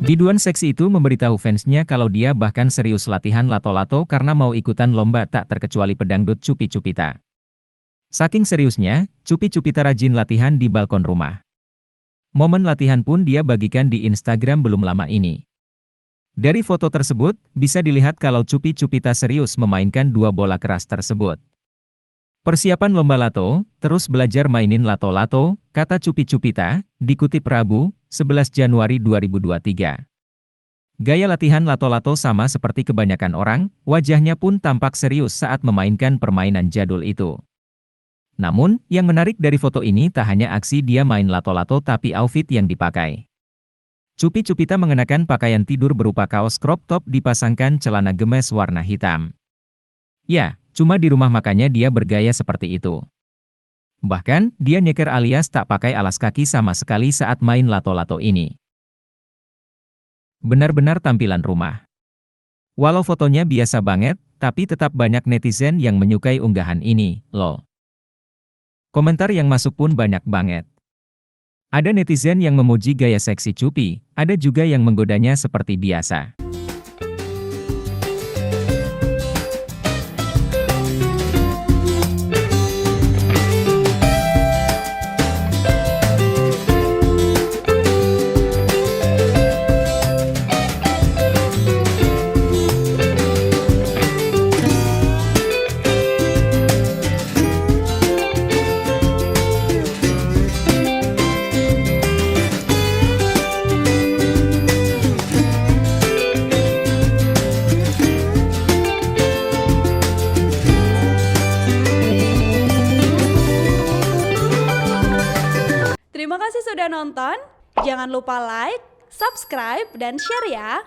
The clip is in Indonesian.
Biduan seksi itu memberitahu fansnya kalau dia bahkan serius latihan lato-lato karena mau ikutan lomba tak terkecuali pedangdut Cupi Cupita. Saking seriusnya, Cupi Cupita rajin latihan di balkon rumah. Momen latihan pun dia bagikan di Instagram belum lama ini. Dari foto tersebut, bisa dilihat kalau Cupi Cupita serius memainkan dua bola keras tersebut. Persiapan lomba lato, terus belajar mainin lato-lato, kata Cupi Cupita, dikutip Rabu, 11 Januari 2023. Gaya latihan lato-lato sama seperti kebanyakan orang, wajahnya pun tampak serius saat memainkan permainan jadul itu. Namun, yang menarik dari foto ini tak hanya aksi dia main lato-lato tapi outfit yang dipakai. Cupi Cupita mengenakan pakaian tidur berupa kaos crop top dipasangkan celana gemes warna hitam. Ya, cuma di rumah makanya dia bergaya seperti itu. Bahkan, dia nyeker alias tak pakai alas kaki sama sekali saat main lato-lato ini. Benar-benar tampilan rumah. Walau fotonya biasa banget, tapi tetap banyak netizen yang menyukai unggahan ini, lol. Komentar yang masuk pun banyak banget. Ada netizen yang memuji gaya seksi Cupi, ada juga yang menggodanya seperti biasa. Terima kasih sudah nonton, jangan lupa like, subscribe, dan share ya!